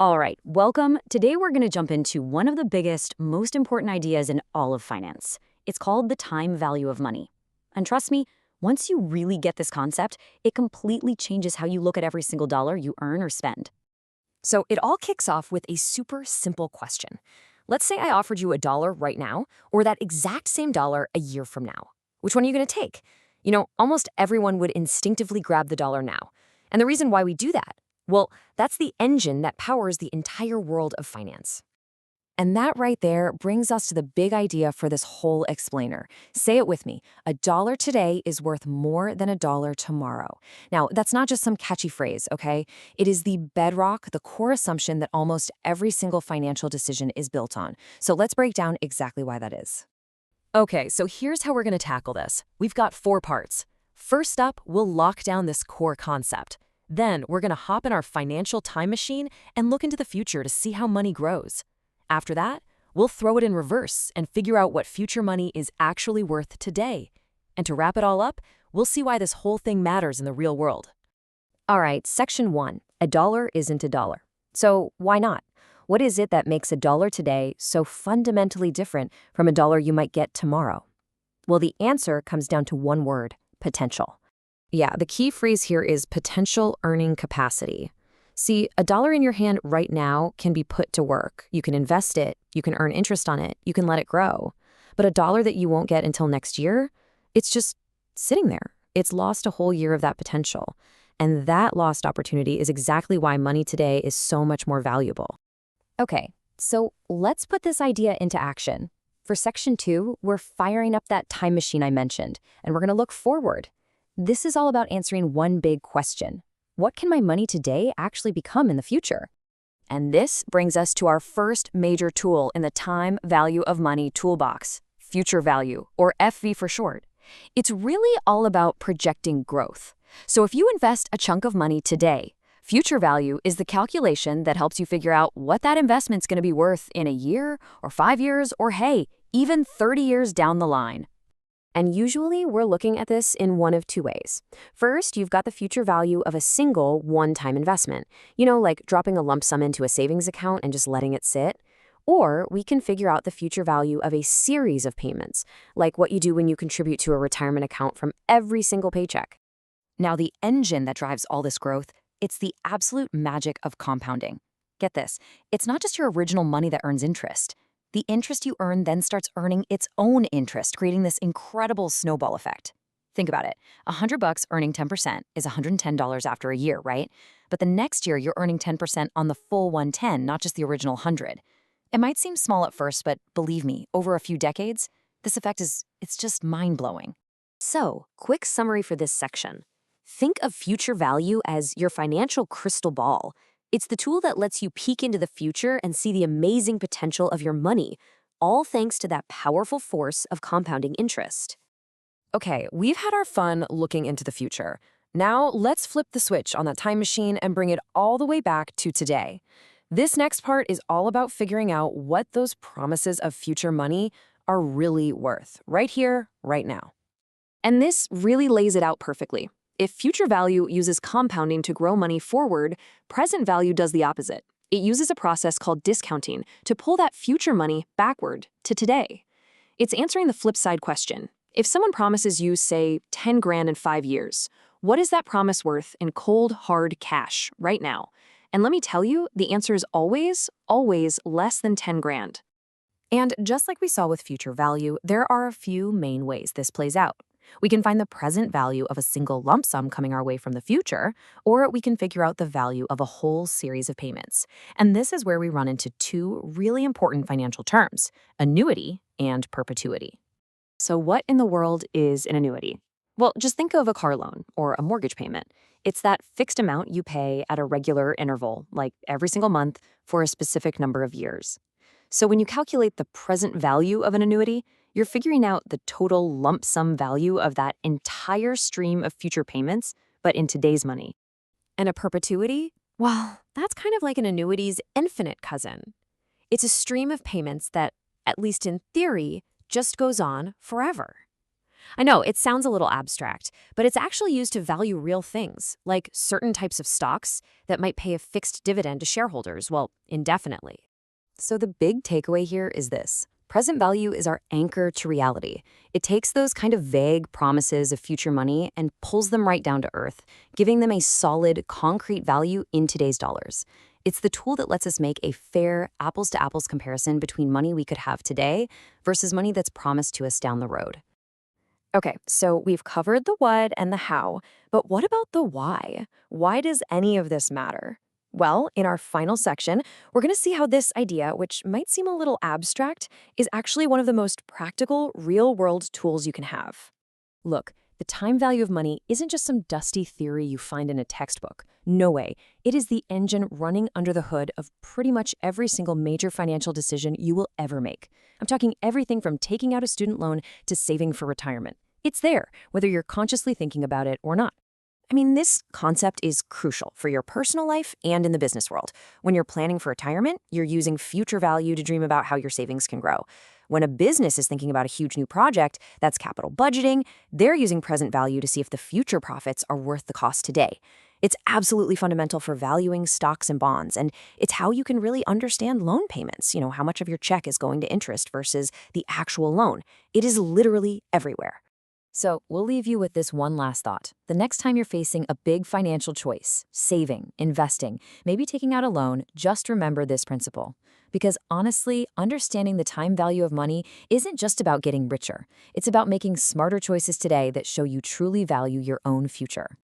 All right, welcome. Today we're going to jump into one of the biggest, most important ideas in all of finance. It's called the time value of money. And trust me, once you really get this concept, it completely changes how you look at every single dollar you earn or spend. So it all kicks off with a super simple question. Let's say I offered you a dollar right now, or that exact same dollar a year from now. Which one are you going to take? Almost everyone would instinctively grab the dollar now. And the reason why we do that? Well, that's the engine that powers the entire world of finance. And that right there brings us to the big idea for this whole explainer. Say it with me. A dollar today is worth more than a dollar tomorrow. Now, that's not just some catchy phrase, okay? It is the bedrock, the core assumption that almost every single financial decision is built on. So let's break down exactly why that is. Okay, so here's how we're going to tackle this. We've got 4 parts. First up, we'll lock down this core concept. Then we're going to hop in our financial time machine and look into the future to see how money grows. After that, we'll throw it in reverse and figure out what future money is actually worth today. And to wrap it all up, we'll see why this whole thing matters in the real world. All right, section 1. A dollar isn't a dollar. So why not? What is it that makes a dollar today so fundamentally different from a dollar you might get tomorrow? Well, the answer comes down to one word: potential. Yeah, the key phrase here is potential earning capacity. See, a dollar in your hand right now can be put to work. You can invest it, you can earn interest on it, you can let it grow. But a dollar that you won't get until next year, it's just sitting there. It's lost a whole year of that potential. And that lost opportunity is exactly why money today is so much more valuable. Okay, so let's put this idea into action. For section 2, we're firing up that time machine I mentioned, and we're going to look forward. This is all about answering one big question. What can my money today actually become in the future? And this brings us to our first major tool in the time value of money toolbox, future value, or FV for short. It's really all about projecting growth. So if you invest a chunk of money today, future value is the calculation that helps you figure out what that investment's going to be worth in a year or 5 years or, hey, even 30 years down the line. And usually we're looking at this in one of 2 ways. First, you've got the future value of a single one-time investment, like dropping a lump sum into a savings account and just letting it sit. Or we can figure out the future value of a series of payments, like what you do when you contribute to a retirement account from every single paycheck. Now, the engine that drives all this growth, it's the absolute magic of compounding. Get this, it's not just your original money that earns interest. The interest you earn then starts earning its own interest, creating this incredible snowball effect. Think about it. $100 earning 10% is $110 after a year, right? But the next year, you're earning 10% on the full 110, not just the original 100. It might seem small at first, but believe me, over a few decades, this effect it's just mind-blowing. So, quick summary for this section. Think of future value as your financial crystal ball. It's the tool that lets you peek into the future and see the amazing potential of your money, all thanks to that powerful force of compounding interest. Okay, we've had our fun looking into the future. Now let's flip the switch on that time machine and bring it all the way back to today. This next part is all about figuring out what those promises of future money are really worth, right here, right now. And this really lays it out perfectly. If future value uses compounding to grow money forward, present value does the opposite. It uses a process called discounting to pull that future money backward to today. It's answering the flip side question. If someone promises you, say, 10 grand in 5 years, what is that promise worth in cold, hard cash right now? And let me tell you, the answer is always, always less than 10 grand. And just like we saw with future value, there are a few main ways this plays out. We can find the present value of a single lump sum coming our way from the future, or we can figure out the value of a whole series of payments. And this is where we run into 2 really important financial terms: annuity and perpetuity. So what in the world is an annuity? Well, just think of a car loan or a mortgage payment. It's that fixed amount you pay at a regular interval, like every single month, for a specific number of years. So when you calculate the present value of an annuity, you're figuring out the total lump sum value of that entire stream of future payments, but in today's money. And a perpetuity? Well, that's kind of like an annuity's infinite cousin. It's a stream of payments that, at least in theory, just goes on forever. I know, it sounds a little abstract, but it's actually used to value real things, like certain types of stocks that might pay a fixed dividend to shareholders, well, indefinitely. So the big takeaway here is this. Present value is our anchor to reality. It takes those kind of vague promises of future money and pulls them right down to earth, giving them a solid, concrete value in today's dollars. It's the tool that lets us make a fair, apples-to-apples comparison between money we could have today versus money that's promised to us down the road. Okay, so we've covered the what and the how, but what about the why? Why does any of this matter? Well, in our final section, we're going to see how this idea, which might seem a little abstract, is actually one of the most practical, real-world tools you can have. Look, the time value of money isn't just some dusty theory you find in a textbook. No way. It is the engine running under the hood of pretty much every single major financial decision you will ever make. I'm talking everything from taking out a student loan to saving for retirement. It's there, whether you're consciously thinking about it or not. I mean, this concept is crucial for your personal life and in the business world. When you're planning for retirement, you're using future value to dream about how your savings can grow. When a business is thinking about a huge new project, that's capital budgeting, they're using present value to see if the future profits are worth the cost today. It's absolutely fundamental for valuing stocks and bonds, and it's how you can really understand loan payments, how much of your check is going to interest versus the actual loan. It is literally everywhere. So we'll leave you with this one last thought. The next time you're facing a big financial choice, saving, investing, maybe taking out a loan, just remember this principle. Because honestly, understanding the time value of money isn't just about getting richer. It's about making smarter choices today that show you truly value your own future.